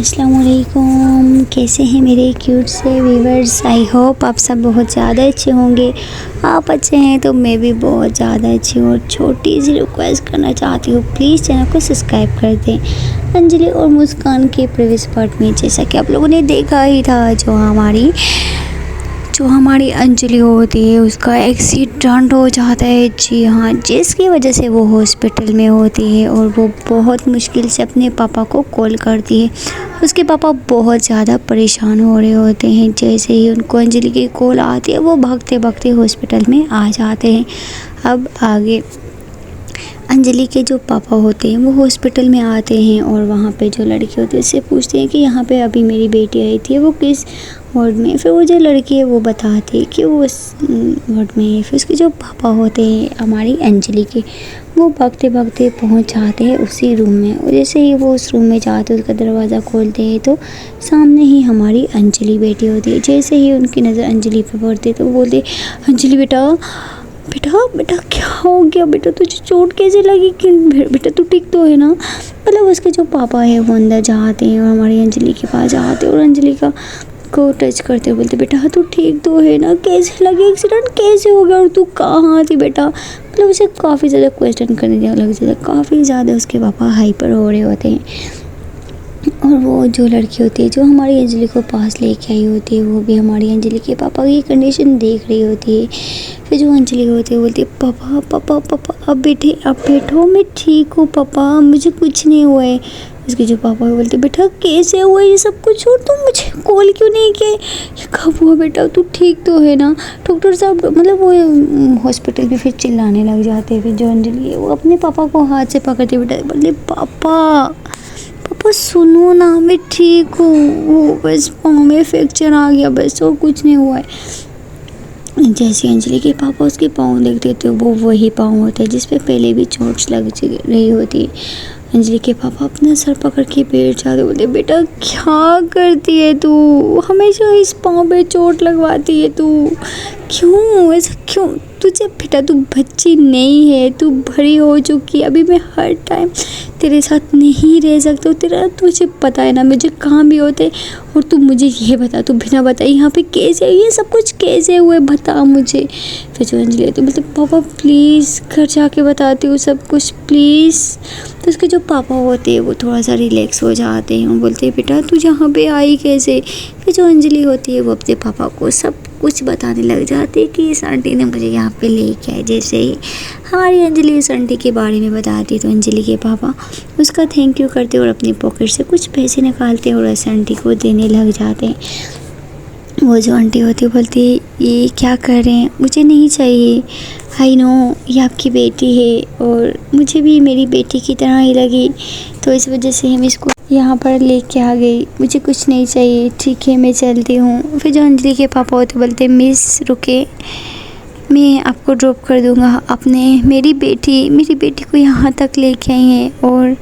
अस्सलाम वालेकुम। कैसे हैं मेरे क्यूट से व्यूवर्स। आई होप आप सब बहुत ज़्यादा अच्छे होंगे। आप अच्छे हैं तो मैं भी बहुत ज़्यादा अच्छी हूँ। और छोटी सी रिक्वेस्ट करना चाहती हूँ, प्लीज़ चैनल को सब्सक्राइब कर दें। अंजलि और मुस्कान के प्रीवियस पार्ट में जैसा कि आप लोगों ने देखा ही था, जो हमारी अंजलि होती है उसका एक्सीडेंट हो जाता है। जी हाँ, जिसकी वजह से वो हॉस्पिटल में होती है और वो बहुत मुश्किल से अपने पापा को कॉल करती है। उसके पापा बहुत ज़्यादा परेशान हो रहे होते हैं। जैसे ही उनको अंजलि की कॉल आती है वो भागते भागते हॉस्पिटल में आ जाते हैं। अब आगे अंजलि के जो पापा होते हैं वो हॉस्पिटल में आते हैं और वहाँ पे जो लड़की होती है उससे पूछते हैं कि यहाँ पे अभी मेरी बेटी आई थी, वो किस वार्ड में। फिर वो जो लड़की है वो बताती है कि वो उस वार्ड में है। फिर उसके जो पापा होते हैं हमारी अंजलि के, वो भागते भागते पहुँच जाते हैं उसी रूम में। और जैसे ही वो उस रूम में जाते हैं, उसका दरवाज़ा खोलते हैं तो सामने ही हमारी अंजलि बैठी होती है। जैसे ही उनकी नज़र अंजलि पर पड़ती है तो वो बोलते, अंजलि बेटा बेटा बेटा क्या हो गया बेटा, तुझे चोट कैसे लगी कि बेटा तू ठीक तो है ना। मतलब उसके जो पापा है वो अंदर जाते हैं और हमारी अंजलि के पास जाते हैं और अंजलि को टच करते बोलते, बेटा तू ठीक तो है ना, कैसे लगे, एक्सीडेंट कैसे हो गया और तू कहाँ थी बेटा। मतलब उसे काफ़ी ज़्यादा क्वेश्चन करने लग जाता है। काफ़ी ज़्यादा उसके पापा हाइपर हो रहे होते हैं। और वो जो लड़की होती है जो हमारी अंजलि को पास लेके आई होती है, वो भी हमारी अंजलि के पापा की कंडीशन देख रही होती है। फिर जो अंजलि होती है बोलती है, पापा पापा पापा अब बैठो, मैं ठीक हूँ पापा, मुझे कुछ नहीं हुआ है। उसके जो पापा है बोलते, बेटा कैसे हुआ ये सब कुछ और तुम मुझे कॉल क्यों नहीं किए, ये कब हुआ बेटा, तू ठीक तो है ना। डॉक्टर साहब मतलब वो हॉस्पिटल भी फिर चिल्लाने लग जाते हैं। फिर जो अंजलि है वो अपने पापा को हाथ से पकड़ते बेटा बोलते, पापा सुनो ना, मैं ठीक हूँ, वो बस पाँव में फ्रैक्चर आ गया बस, और कुछ नहीं हुआ है। जैसे अंजलि के पापा उसके पाँव देखते तो वो वही पाँव होता है जिस पे पहले भी चोट लग रही होती है। अंजलि के पापा अपना सर पकड़ के बैठ जाते, बोलते, बेटा क्या करती है तू, हमेशा इस पाँव पे चोट लगवाती है तू, क्यों ऐसा क्यों। तुझे बेटा तू बच्ची नहीं है, तू बड़ी हो चुकी है, अभी मैं हर टाइम तेरे साथ नहीं रह सकता हूँ। तेरा तुझे पता है ना मुझे काम भी होते। और तू मुझे ये बता, तू बिना बताए यहाँ पे कैसे, ये सब कुछ कैसे हुए बता मुझे। फिर जो अंजलि तो बोलते, पापा प्लीज़ घर जाके बताती हूँ सब कुछ प्लीज़। तो उसके जो पापा होते हैं वो थोड़ा सा रिलैक्स हो जाते हैं और बोलते हैं, बेटा तू यहाँ पे आई कैसे। फिर जो अंजलि होती है वो अपने पापा को सब कुछ बताने लग जाती है कि इस आंटी ने मुझे यहाँ पे लेके आए। जैसे ही हमारी अंजलि इस आंटी के बारे में बताती है तो अंजलि के पापा उसका थैंक यू करते और अपनी पॉकेट से कुछ पैसे निकालते हैं और इस आंटी को देने लग जाते हैं। वो जो आंटी होती है बोलती है, ये क्या कर रहे हैं, मुझे नहीं चाहिए, आई नो ये आपकी बेटी है और मुझे भी मेरी बेटी की तरह ही लगी, तो इस वजह से हम इसको यहाँ पर लेके आ गई, मुझे कुछ नहीं चाहिए, ठीक है मैं चलती हूँ। फिर जो अंजलि के पापा होते बोलते, मिस रुके, मैं आपको ड्रॉप कर दूँगा, मेरी बेटी को यहाँ तक लेके आई हैं और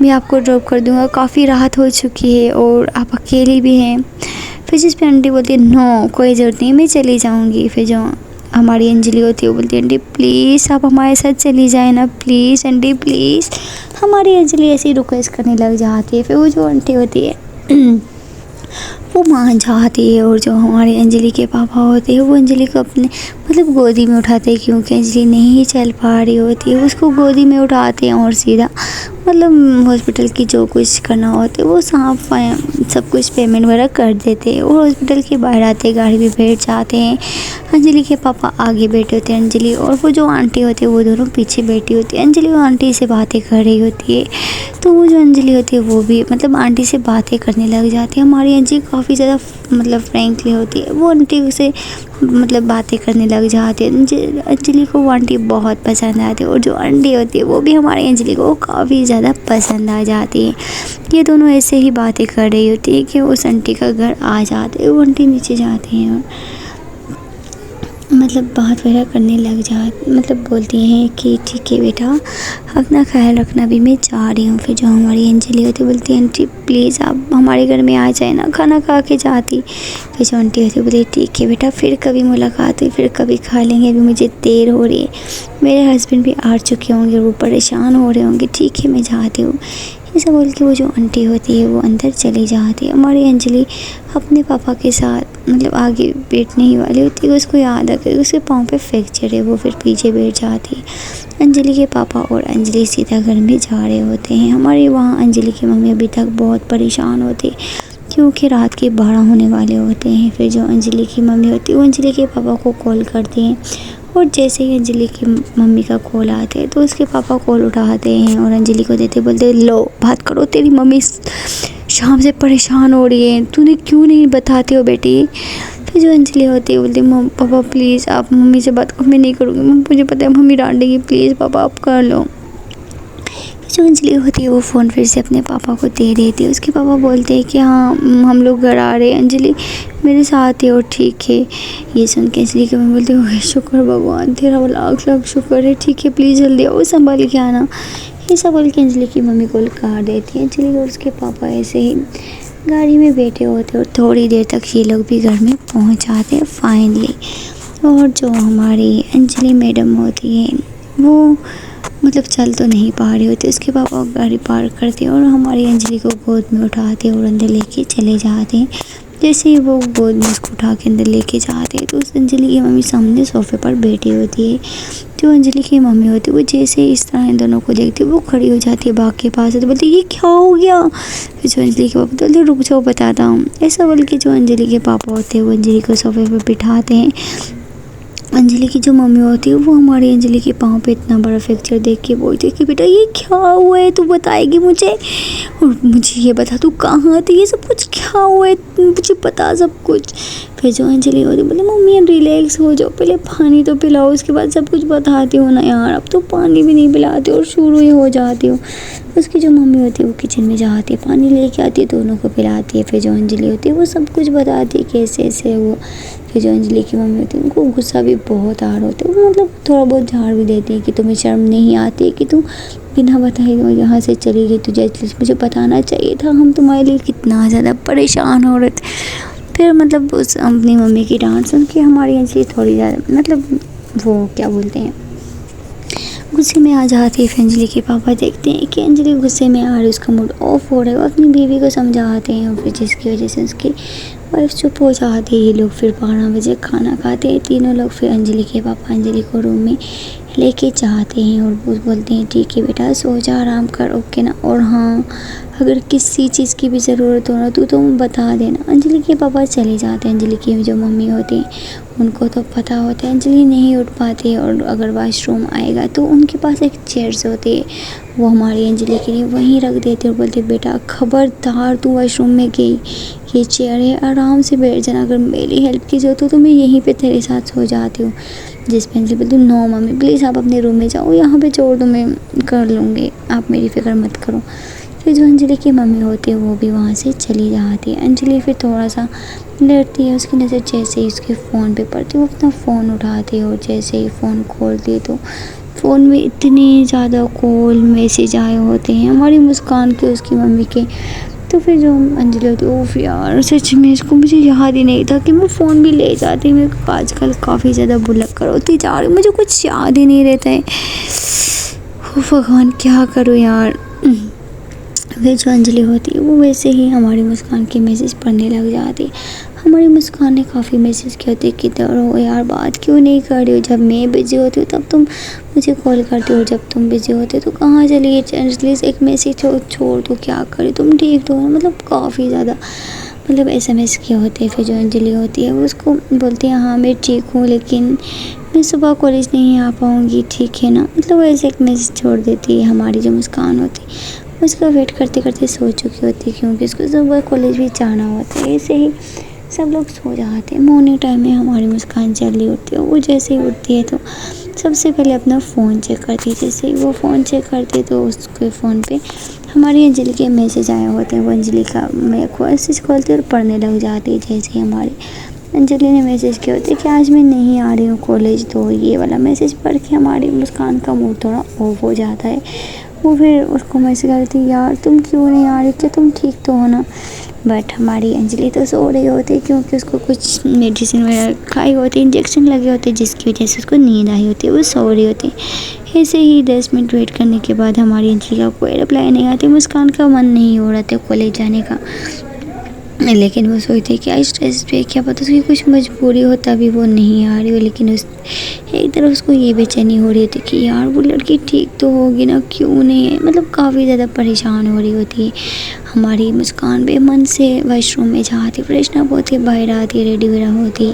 मैं आपको ड्रॉप कर दूँगा, काफ़ी राहत हो चुकी है और आप अकेली भी हैं। फिर जिस पे आंटी बोलती है, नो कोई ज़रूरत नहीं, मैं चली जाऊँगी। फिर जो हमारी अंजलि होती है वो बोलती है, आंटी प्लीज़ आप हमारे साथ चली जाए ना, प्लीज़ आंटी प्लीज़। हमारी अंजलि ऐसी रिक्वेस्ट करने लग जाती है। फिर वो जो आंटी होती है वो मान जाती है और जो हमारी अंजलि के पापा होते हैं वो अंजलि को अपने मतलब गोदी में उठाते हैं, क्योंकि अंजलि नहीं चल पा रही होती है, उसको गोदी में उठाते हैं और सीधा मतलब हॉस्पिटल की जो कुछ करना होता है वो सब कुछ पेमेंट वगैरह कर देते हैं और हॉस्पिटल के बाहर आते गाड़ी में बैठ जाते हैं। अंजलि के पापा आगे बैठे होते हैं, अंजलि और वो जो आंटी होती है वो दोनों पीछे बैठी होती है। अंजलि वो आंटी से बातें कर रही होती है तो वो जो अंजलि होती है वो भी मतलब आंटी से बातें करने लग जाती है। हमारी अंजलि काफ़ी ज़्यादा मतलब फ्रेंकली होती है, वो आंटी से मतलब बातें करने लग जाती है। अंजलि को वो आंटी बहुत पसंद आती है और जो आंटी होती है वो भी हमारी अंजलि को काफ़ी ज़्यादा पसंद आ जाती है। ये दोनों ऐसे ही बातें कर रही होती है कि उस आंटी का घर आ जाते हैं। वो आंटी नीचे जाती हैं और मतलब बात वगैरह करने लग मतलब बोलती हैं कि ठीक है बेटा अपना ख्याल रखना, भी मैं जा रही हूँ। फिर जो हमारी अंजलि होती बोलती है, आंटी प्लीज़ आप हमारे घर में आ जाए ना, खाना खा के जाती। फिर जो आंटी होती बोलती ठीक है बेटा, फिर कभी मुलाकात हुई फिर कभी खा लेंगे, अभी मुझे देर हो रही है, मेरे हस्बैंड भी आ चुके होंगे, वो परेशान हो रहे होंगे, ठीक है मैं जाती हूँ। ऐसा बोल के वो जो आंटी होती है वो अंदर चली जाती है। हमारी अंजलि अपने पापा के साथ मतलब आगे बैठने ही वाली होती है, उसको याद आ गई उसके पाँव पे फ्रैक्चर है, वो फिर पीछे बैठ जाती है। अंजलि के पापा और अंजलि सीधा घर में जा रहे होते हैं। हमारे वहाँ अंजलि की मम्मी अभी तक बहुत परेशान होती है क्योंकि रात के 12 होने वाले होते हैं। फिर जो अंजलि की मम्मी होती है वो अंजलि के पापा को कॉल करती हैं और जैसे ही अंजलि की मम्मी का कॉल आते हैं तो उसके पापा कॉल उठाते हैं और अंजलि को देते, बोलते लो बात करो, तेरी मम्मी शाम से परेशान हो रही है, तूने क्यों नहीं बताते हो बेटी। फिर जो अंजलि होती है बोलती है पापा प्लीज़ आप मम्मी से बात करो, मैं नहीं करूँगी, मुझे पता है मम्मी डांटेगी, प्लीज़ पापा आप कर लो। जो अंजलि होती है वो फ़ोन फिर से अपने पापा को दे देती है। उसके पापा बोलते हैं कि हाँ हम लोग घर आ रहे हैं, अंजलि मेरे साथ है और ठीक है। ये सुन के अंजलि के मम्मी बोलते हैं शुक्र भगवान तेरा लाख लाख शुक्र है, ठीक है प्लीज़ जल्दी आओ संभाल के आना। ये सब बोल के अंजलि की मम्मी कॉल काट देती है। अंजलि और उसके पापा ऐसे ही गाड़ी में बैठे होते और थोड़ी देर तक ये लोग भी घर में पहुँच जाते हैं फाइनली। और जो हमारी अंजलि मैडम होती है वो मतलब चल तो नहीं पा रही होती, उसके पापा गाड़ी पार्क करते हैं और हमारी अंजलि को गोद में उठाते और अंदर लेके चले जाते हैं। जैसे ही वो गोद में उसको उठा के अंदर लेके जाते हैं तो उस अंजलि की मम्मी सामने सोफे पर बैठी होती है। जो अंजलि की मम्मी होती है वो जैसे ही इस तरह इन दोनों को देखती है वो खड़ी हो जाती है बाग के पास, तो बोलती है ये क्या हो गया। फिर जो अंजलि के पापा बोलते रुक जाओ बताता हूँ। ऐसा बोल के जो अंजलि के पापा होते हैं वो अंजलि को सोफे पर बिठाते हैं। अंजलि की जो मम्मी होती है वो हमारी अंजलि के पाँव पे इतना बड़ा फ्रैक्चर देख के बोलती है कि बेटा ये क्या हुआ है, तू बताएगी मुझे, और मुझे ये बता तू कहाँ थी, ये सब कुछ क्या हुआ है, मुझे बता सब कुछ। फिर जो अंजलि होती है बोले मम्मी रिलैक्स हो जाओ, पहले पानी तो पिलाओ उसके बाद सब कुछ बताती हो ना यार, अब तो पानी भी नहीं पिलाती और शुरू ही हो जाती हो। उसकी जो मम्मी होती है वो किचन में जाती है, पानी लेके आती है, दोनों को पिलाती है। फिर जो अंजलि होती है वो सब कुछ बताती है कैसे ऐसे वो। फिर जो अंजलि की मम्मी होती है उनको गुस्सा भी बहुत आ रहा होता है, वो मतलब थोड़ा बहुत झाड़ भी देती है कि तुम्हें शर्म नहीं आती कि तुम बिना बताए वो यहाँ से चली गई, तुझे एटलीस्ट मुझे बताना चाहिए था, हम तुम्हारे लिए कितना ज़्यादा परेशान हो रहे थे। फिर मतलब उस अपनी मम्मी की डांट सुन के हमारी अंजलि थोड़ी ज़्यादा मतलब वो क्या बोलते हैं गुस्से में आ जाती है। फिर अंजलि के पापा देखते हैं कि अंजलि गुस्से में आ रही है, उसका मूड ऑफ हो रहा है, वो अपनी बीवी को समझाते हैं और फिर जिसकी वजह से उसकी वाइफ चुप हो जाती है। ये लोग फिर 12 बजे खाना खाते हैं तीनों लोग। फिर अंजलि के पापा अंजलि को रूम में लेके जाते हैं और वो बोलते हैं ठीक है बेटा सो जा, आराम कर, ओके ना, और हाँ अगर किसी चीज़ की भी ज़रूरत हो ना तो बता देना। अंजलि के पापा चले जाते हैं। अंजलि की जो मम्मी होती है उनको तो पता होता है अंजलि नहीं उठ पाती है और अगर वॉशरूम आएगा तो उनके पास एक चेयर्स होती है, वो हमारी अंजलि के लिए वहीं रख देते और बोलते बेटा खबरदार तू वॉशरूम में गई, ये चेयर है आराम से बैठ जाना, अगर मेरी हेल्प की ज़रूरत हो तो मैं यहीं पे तेरे साथ सो जाती हूँ। जिस पे अंजलि बोलती नो मम्मी प्लीज़ आप अपने रूम में जाओ, यहाँ पे छोड़ दो मैं कर लूँगी, आप मेरी फ़िक्र मत करो। फिर जो अंजलि की मम्मी होती है वो भी वहाँ से चली जाती है। अंजलि फिर थोड़ा सा लेटती है, उसकी नज़र जैसे ही उसके फ़ोन पे पड़ती है वो अपना फ़ोन उठाती है और जैसे ही फ़ोन खोलती है तो फ़ोन में इतने ज़्यादा कॉल मैसेज आए होते हैं हमारी मुस्कान के, उसकी मम्मी के। तो फिर जो अंजलि होती है ओफ यार सच में इसको मुझे याद ही नहीं था कि मैं फ़ोन भी ले जाती, मैं आजकल काफ़ी ज़्यादा भुलक्कड़ होती जा रही हूँ, मुझे कुछ याद ही नहीं रहता है, भगवान क्या करूँ यार। फिर जो अंजलि होती है वो वैसे ही हमारी मुस्कान के मैसेज पढ़ने लग जाती है। हमारी मुस्कान ने काफ़ी मैसेज किए होते किधर हो यार, बात क्यों नहीं कर रही हो, जब मैं बिज़ी होती हूँ तब तुम मुझे कॉल करती हो, जब तुम बिज़ी होते हो तो कहाँ चली गई, एटलीस्ट एक मैसेज छोड़ दो, क्या करें तुम ठीक तो हो, मतलब काफ़ी ज़्यादा मतलब SMS किए होते हैं। फिर जो अंजलि होती है वो उसको बोलती है हाँ मैं ठीक हूँ लेकिन मैं सुबह कॉलेज नहीं आ पाऊँगी, ठीक है ना, मतलब ऐसे एक मैसेज छोड़ देती है। हमारी जो मुस्कान होती है उसका वेट करते करते सो चुकी होती है क्योंकि उसको सुबह कॉलेज भी जाना होता है। ऐसे ही सब लोग सो जाते हैं। मॉर्निंग टाइम में हमारी मुस्कान जल्दी उठती है, वो जैसे ही उठती है तो सबसे पहले अपना फ़ोन चेक करती है। जैसे ही वो फ़ोन चेक करती है तो उसके फ़ोन पे हमारी अंजलि के मैसेज आए होते हैं, वो अंजलि का मैसेज खोलती है और पढ़ने लग जाती है। जैसे ही हमारी अंजलि ने मैसेज किया होता है कि आज मैं नहीं आ रही हूँ कॉलेज, तो ये वाला मैसेज पढ़ के हमारी मुस्कान का मूड थोड़ा ऑफ हो जाता है। वो फिर उसको मैसेज करती है यार तुम क्यों नहीं आ रही, क्या तुम ठीक तो हो ना, बट हमारी अंजलि तो सो रही होती क्योंकि उसको कुछ मेडिसिन वगैरह खाई होती, इंजेक्शन लगे होते जिसकी वजह से उसको नींद आई होती, वो सो रही होती। ऐसे ही 10 मिनट वेट करने के बाद हमारी अंजलि का कोई रिप्लाई नहीं आती। मुस्कान का मन नहीं हो रहा था कॉलेज जाने का, लेकिन वो सोचती क्या स्ट्रेस पे, क्या पता उसकी कुछ मजबूरी हो तभी वो नहीं आ रही हो। लेकिन उस एक तरफ उसको ये बेचैनी हो रही थी कि यार वो लड़की ठीक तो होगी ना, क्यों नहीं है, मतलब काफ़ी ज़्यादा परेशान हो रही होती है। हमारी मुस्कान बेमन से वॉशरूम में जाती, फ्रेशन अप होती, बाहर आती, रेडी वगैरह होती,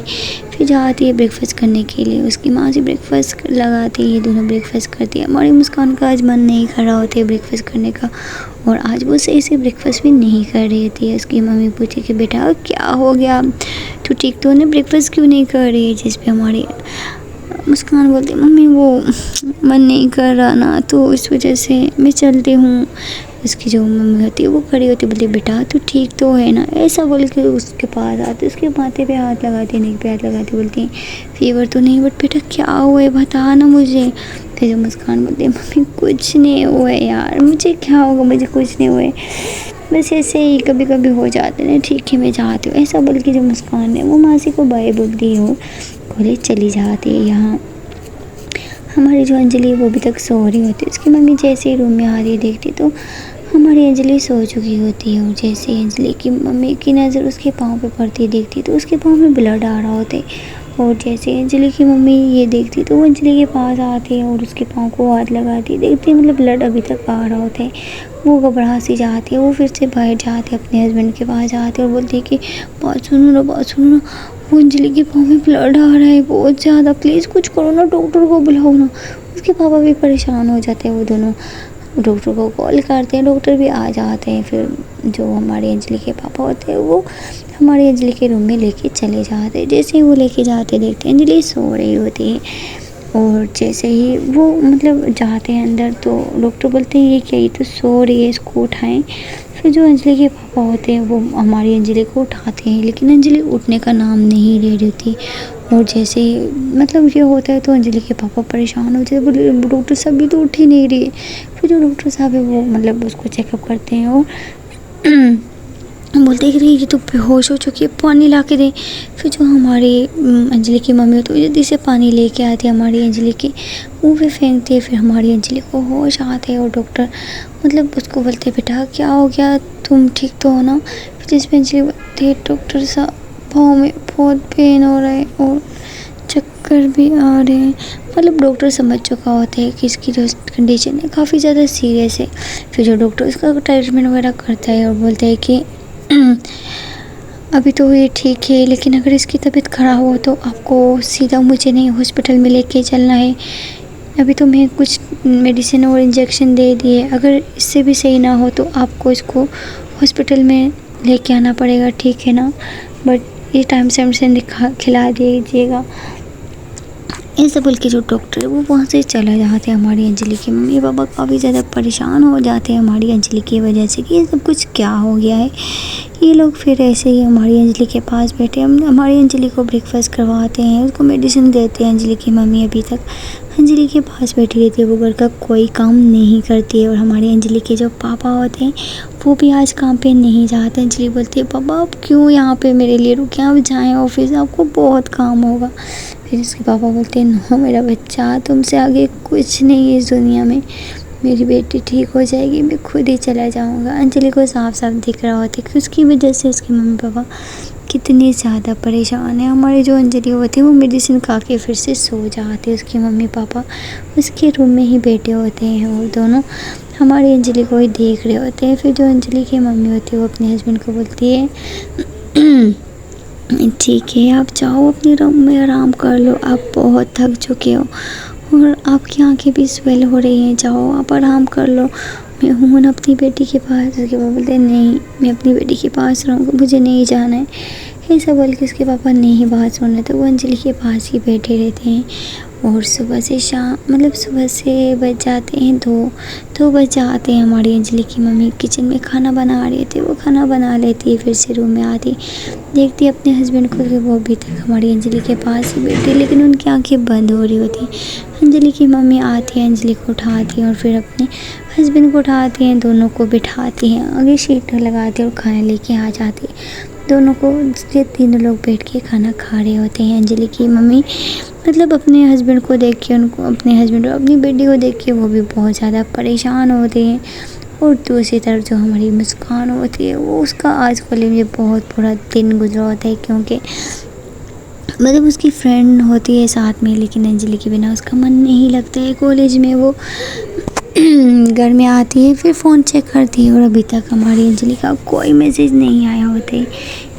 फिर जाती है ब्रेकफास्ट करने के लिए। उसकी माँ से ब्रेकफास्ट लगाती है, ये दोनों ब्रेकफास्ट करती है। हमारी मुस्कान का आज मन नहीं कर रहा होता है ब्रेकफास्ट करने का, और आज वो सही से ब्रेकफास्ट भी नहीं कर रही थी। उसकी मम्मी पूछी कि बेटा क्या हो गया, तू ठीक तो नहीं, ब्रेकफास्ट क्यों नहीं कर रही है। जिस पे हमारी मुस्कान बोलती मम्मी वो मन नहीं कर रहा ना, तो इस वजह से मैं चलती हूँ। उसकी जो मम्मी होती है वो खड़ी होती, बोलती बेटा तू ठीक तो है ना, ऐसा बोल के उसके पास आती, उसके माथे पे हाथ लगाती, नेक पे हाथ लगाती, बोलती फीवर तो नहीं, बट बेटा क्या हुआ है बता ना मुझे। फिर जो मुस्कान बोलती है मम्मी कुछ नहीं हुआ है यार, मुझे क्या होगा, मुझे कुछ नहीं हुआ है, बस ऐसे ही कभी कभी हो जाते हैं, ठीक है मैं जाती हूँ, ऐसा बोल के जो मुस्कान है वो मासी को बाय बोलती है और कॉलेज चली जाती है। यहाँ हमारी जो अंजलि वो अभी तक सो रही होती है। उसकी मम्मी जैसे ही रूम में आ रही देखती तो हमारी अंजलि सो चुकी होती है, और जैसे अंजलि की मम्मी की नज़र उसके पाँव पे पड़ती देखती तो उसके पाँव में ब्लड आ रहा होता है। और जैसे अंजलि की मम्मी ये देखती तो वो अंजलि के पास आती है और उसके पाँव को हाथ लगाती, देखती मतलब ब्लड अभी तक आ रहा होता है। वो घबरा सी जाती है, वो फिर से बाहर जाती है, अपने हस्बैंड के पास जाती है और बोलती है कि बात सुनो ना, बात सुनो ना, वो अंजलि के पाँव में ब्लड आ रहा है बहुत ज़्यादा, प्लीज़ कुछ करो ना, डॉक्टर को बुलाओ ना। उसके पापा भी परेशान हो जाते हैं, वो दोनों डॉक्टर को कॉल करते हैं, डॉक्टर भी आ जाते हैं। फिर जो हमारी अंजलि के पापा होते हैं वो हमारी अंजलि के रूम में लेके चले जाते हैं। जैसे ही वो लेके जाते देखते हैं अंजलि सो रही होती है, और जैसे ही वो मतलब जाते हैं अंदर तो डॉक्टर बोलते हैं ये क्या, ये तो सो रही है, इसको उठाएं। फिर जो अंजलि के पापा होते हैं वो हमारी अंजलि को उठाते हैं, लेकिन अंजलि उठने का नाम नहीं ले रही थी। और जैसे मतलब ये होता है तो अंजलि के पापा परेशान हो जाते, बोले डॉक्टर साहब भी तो उठ ही नहीं रही है। फिर जो डॉक्टर साहब है वो मतलब उसको चेकअप करते हैं और बोलते हैं कि ये तो बेहोश हो चुकी है, पानी ला के दें। फिर जो हमारी अंजलि की मम्मी होती है जल्दी से पानी लेके आती है हमारी अंजलि के मुँह पे फेंकती है। फिर हमारी अंजलि को होश आते हैं और डॉक्टर मतलब उसको बोलते हैं बेटा क्या हो गया, तुम ठीक तो हो ना। फिर जिसमें अंजलि बोलती है डॉक्टर साहब पाँव में बहुत पेन हो रहा है और चक्कर भी आ रहे हैं। मतलब डॉक्टर समझ चुका होता है कि इसकी जो कंडीशन है काफ़ी ज़्यादा सीरियस है। फिर जो डॉक्टर इसका ट्रीटमेंट वगैरह करता है और बोलता है कि अभी तो ये ठीक है, लेकिन अगर इसकी तबीयत ख़राब हो तो आपको सीधा मुझे नहीं हॉस्पिटल में लेके चलना है। अभी तो मैं कुछ मेडिसिन और इंजेक्शन दे दिए, अगर इससे भी सही ना हो तो आपको इसको हॉस्पिटल में लेके आना पड़ेगा, ठीक है ना, बट ये टाइम से हमसे खिला दीजिएगा। ऐसा बोल के जो डॉक्टर है वो वहाँ से चला जाते हैं। हमारी अंजलि की मम्मी पापा काफ़ी ज़्यादा परेशान हो जाते हैं हमारी अंजलि की वजह से कि ये सब कुछ क्या हो गया है। ये लोग फिर ऐसे ही हमारी अंजलि के पास बैठे, हम हमारी अंजलि को ब्रेकफास्ट करवाते हैं, उसको मेडिसिन देते हैं। अंजलि की मम्मी अभी तक अंजलि के पास बैठी रहती है, वो घर का कोई काम नहीं करती है। और हमारी अंजलि के जो पापा होते हैं वो भी आज काम पे नहीं जाते। अंजलि बोलती है पापा आप क्यों यहाँ पे मेरे लिए रुके, आप जाएँ ऑफिस, आपको बहुत काम होगा। फिर उसके पापा बोलते हैं नो मेरा बच्चा, तुमसे आगे कुछ नहीं है इस दुनिया में, मेरी बेटी ठीक हो जाएगी, मैं खुद ही चला जाऊँगा। अंजलि को साफ साफ दिख रहा होता है कि उसकी वजह से उसके मम्मी पापा कितनी ज़्यादा परेशान है। हमारी जो अंजलि होती है वो मेडिसिन खा के फिर से सो जाती है, उसके मम्मी पापा उसके रूम में ही बैठे होते हैं और दोनों हमारी अंजलि को ही देख रहे होते हैं। फिर जो अंजलि की मम्मी होती है वो अपने हस्बैंड को बोलती है ठीक है आप जाओ अपने रूम में आराम कर लो, आप बहुत थक चुके हो और आपकी आंखें भी स्वेल हो रही हैं, जाओ आप आराम कर लो, मैं हूँ ना अपनी बेटी के पास। उसके पापा बोलते हैं नहीं मैं अपनी बेटी के पास रहूँगा, मुझे नहीं जाना है। ऐसा बोल के उसके पापा नहीं बात सुन रहे, तो वो अंजलि के पास ही बैठे रहते हैं। और सुबह से शाम मतलब सुबह से बज जाते हैं 2 बज जाते हैं। हमारी अंजलि की मम्मी किचन में खाना बना रही थी, वो खाना बना लेती, फिर से रूम में आती, देखती अपने हस्बैंड को कि वो अभी तक हमारी अंजलि के पास ही बैठी, लेकिन उनकी आंखें बंद हो रही होती। अंजलि की मम्मी आती है, अंजलि को उठाती है और फिर अपने हस्बैंड को उठाती हैं, दोनों को बिठाती हैं, आगे शीट लगाती है और खाना लेके आ जाती है। दोनों को ये तीनों लोग बैठ के खाना खा रहे होते हैं। अंजलि की मम्मी मतलब अपने हस्बैंड को देख के, उनको अपने हस्बैंड और अपनी बेटी को देख के वो भी बहुत ज़्यादा परेशान होते हैं। और दूसरी तरफ जो हमारी मुस्कान होती है, वो उसका आज कॉलेज में बहुत बुरा दिन गुजरा होता है, क्योंकि मतलब उसकी फ्रेंड होती है साथ में, लेकिन अंजलि के बिना उसका मन नहीं लगता है कॉलेज में। वो घर में आती है, फिर फ़ोन चेक करती है और अभी तक हमारी अंजलि का कोई मैसेज नहीं आया होता है।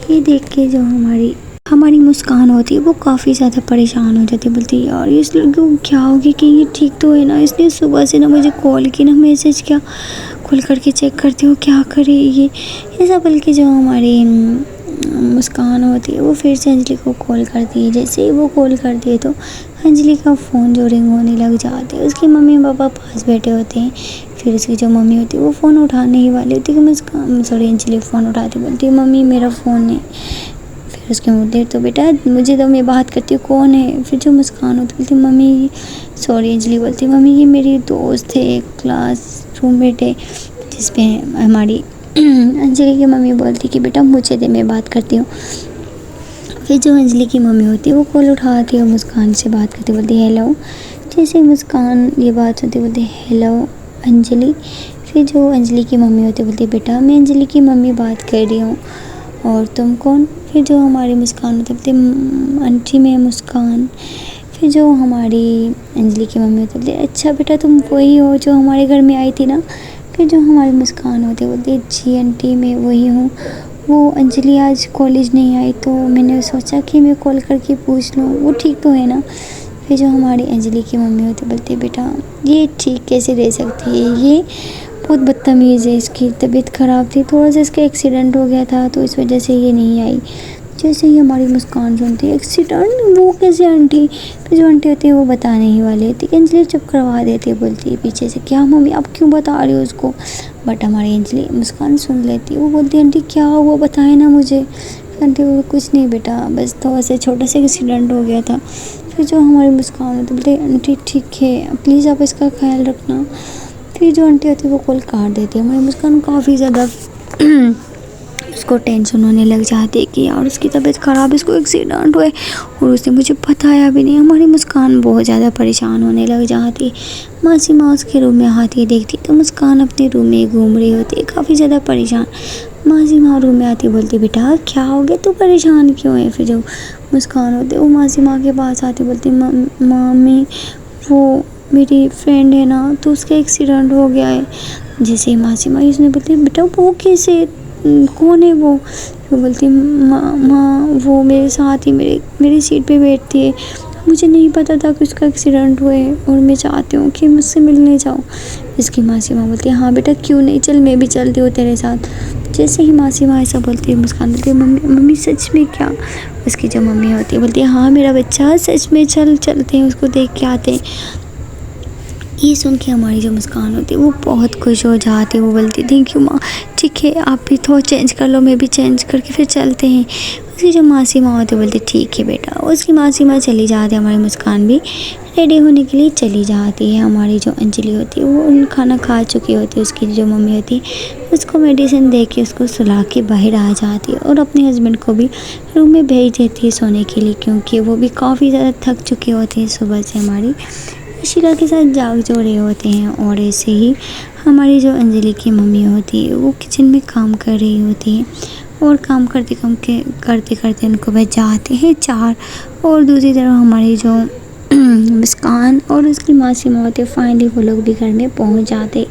ये देख के जो हमारी मुस्कान होती है वो काफ़ी ज़्यादा परेशान हो जाती है, बोलती है यार इस लड़की को क्या हो गया, कि ये ठीक तो है ना, इसने सुबह से ना मुझे कॉल की ना मैसेज किया, कॉल करके चेक करती हूँ क्या करे ये ऐसा। बल्कि जो हमारी मुस्कान होती है वो फिर से अंजलि को कॉल करती है। जैसे ही वो कॉल करती है तो अंजलि का फ़ोन जो रिंग होने लग जाते हैं। उसकी मम्मी पापा पास बैठे होते हैं। फिर उसकी जो मम्मी होती है वो फ़ोन उठाने ही वाली होती है कि अंजलि फ़ोन उठाती, बोलती है मम्मी मेरा फ़ोन है। फिर उसके मुद्दे तो बेटा मुझे तो मैं बात करती हूँ, कौन है। फिर जो मुस्कान होती बोलती मम्मी अंजलि बोलती मम्मी ये मेरी दोस्त है, क्लास रूममेट है, जिसपे हमारी अंजलि की मम्मी बोलती कि बेटा मुझे दे, मैं बात करती हूँ। फिर जो अंजलि की मम्मी होती है वो कॉल उठाती है और मुस्कान से बात करती, बोलती हेलो। जैसे मुस्कान ये बात सुनती बोलती हेलो अंजलि। फिर जो अंजलि की मम्मी होती बोलती बेटा मैं अंजलि की मम्मी बात कर रही हूँ, और तुम कौन। फिर जो हमारी मुस्कान होती बोलती आंटी मैं मुस्कान। फिर जो हमारी अंजलि की मम्मी होती बोलती अच्छा बेटा तुम वही हो जो हमारे घर में आई थी ना। फिर जो हमारी मुस्कान होती बोलती जी आंटी मैं वही हूँ, वो अंजलि आज कॉलेज नहीं आई तो मैंने सोचा कि मैं कॉल करके पूछ लूँ वो ठीक तो है ना। फिर जो हमारी अंजलि की मम्मी होती बोलती बेटा ये ठीक कैसे रह सकती है, ये बहुत बदतमीज़ है, इसकी तबीयत ख़राब थी, थोड़ा सा इसका एक्सीडेंट हो गया था तो इस वजह से ये नहीं आई। जैसे ही हमारी मुस्कान सुनती है एक्सीडेंट, वो कैसे आंटी। फिर जो आंटी होती है वो बताने ही वाली होती है, अंजलि चुप करवा देती है, बोलती है पीछे से क्या मम्मी आप क्यों बता रही हो उसको। बट हमारी अंजलि मुस्कान सुन लेती है, वो बोलती है आंटी क्या हुआ बताए ना मुझे। आंटी वो कुछ नहीं बेटा बस थोड़ा सा छोटा सा एक्सीडेंट हो गया था। फिर जो हमारी मुस्कान होती बोलती आंटी ठीक है प्लीज़ आप इसका ख्याल रखना। फिर जो आंटी होती है वो कॉल काट देती है। हमारी मुस्कान काफ़ी ज़्यादा उसको टेंशन होने लग जाती है कि यार उसकी तबीयत ख़राब, इसको एक्सीडेंट हुआ है और उसने मुझे बताया भी नहीं। हमारी मुस्कान बहुत ज़्यादा परेशान होने लग जाती है। मासी माँ उसके रूम में आती है, देखती तो मुस्कान अपने रूम में घूम रही होती है काफ़ी ज़्यादा परेशान। मासी माँ रूम में आती बोलती बेटा क्या हो गया तू परेशान क्यों है। फिर जो मुस्कान होती है वो मासी माँ के पास आती बोलती मम्मी वो मेरी फ्रेंड है ना तो उसका एक्सीडेंट हो गया है। जैसे ही मासी माँ उसने बोलती बेटा वो कैसे, कौन है वो बोलती माँ वो मेरे साथ ही मेरी सीट पे बैठती है, मुझे नहीं पता था कि उसका एक्सीडेंट हुआ है और मैं चाहती हूँ कि मुझसे मिलने जाओ। इसकी मासी माँ बोलती है हाँ बेटा क्यों नहीं, चल मैं भी चलती हूँ तेरे साथ। जैसे ही मासी माँ ऐसा बोलती है मुस्कान बोलती है मम्मी सच में क्या। उसकी जो मम्मी होती है बोलती है हाँ मेरा बच्चा सच में, चलते हैं उसको देख के आते हैं। ये सुन के हमारी जो मुस्कान होती है वो बहुत खुश हो जाती है। वो बोलती थैंक यू माँ, ठीक है आप भी थोड़ा चेंज कर लो, मैं भी चेंज करके फिर चलते हैं। उसकी जो मासी माँ होती है बोलती ठीक है बेटा। उसकी मासी माँ चली जाती है, हमारी मुस्कान भी रेडी होने के लिए चली जाती है। हमारी जो अंजलि होती है वो खाना खा चुकी होती है। उसकी जो मम्मी होती है उसको मेडिसिन दे के उसको सुला के बाहर आ जाती है और अपने हस्बैंड को भी रूम में भेज देती है सोने के लिए, क्योंकि वो भी काफ़ी ज़्यादा थक चुके होते हैं सुबह से हमारी शीला के साथ जाग जो रहे होते हैं। और ऐसे ही हमारी जो अंजलि की मम्मी होती है वो किचन में काम कर रही होती है और काम करते करते उनको बज जाते हैं 4। और दूसरी तरफ हमारी जो मुस्कान और उसकी मासी माँ होती है फाइनली वो लोग भी घर में पहुंच जाते।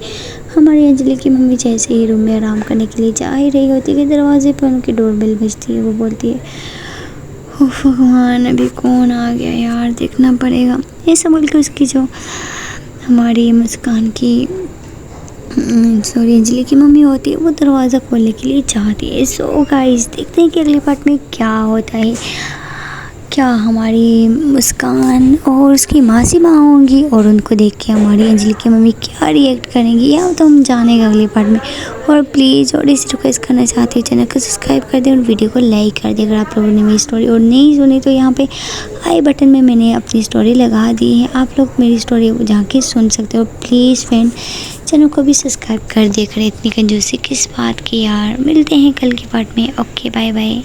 हमारी अंजलि की मम्मी जैसे ही रूम में आराम करने के लिए जा ही रही होती है कि दरवाजे पर उनकी डोरबेल बजती है। वो बोलती है ओ भगवान अभी कौन आ गया यार, देखना पड़ेगा। ऐसा बोल के उसकी जो हमारी मुस्कान की अंजलि की मम्मी होती है वो दरवाज़ा खोलने के लिए जाती है। सो गाइस देखते हैं कि अगले पार्ट में क्या होता है। क्या हमारी मुस्कान और उसकी मासी माँ होंगी और उनको देख के हमारी अंजलि की मम्मी क्या रिएक्ट करेंगी, या तो हम जानेंगे अगली पार्ट में। और प्लीज़ और इसी रिक्वेस्ट करना चाहती हूँ, चैनल को सब्सक्राइब कर दें और वीडियो को लाइक कर दें अगर आप लोगों ने मेरी स्टोरी और नहीं सुनी तो यहाँ पे आई बटन में मैंने अपनी स्टोरी लगा दी है, आप लोग मेरी स्टोरी जाके सुन सकते हो। प्लीज़ फ्रेंड चैनल को भी सब्सक्राइब कर दिया करें। इतनी कंजूसी किस बात की यार। मिलते हैं कल की पार्ट में। Okay bye bye.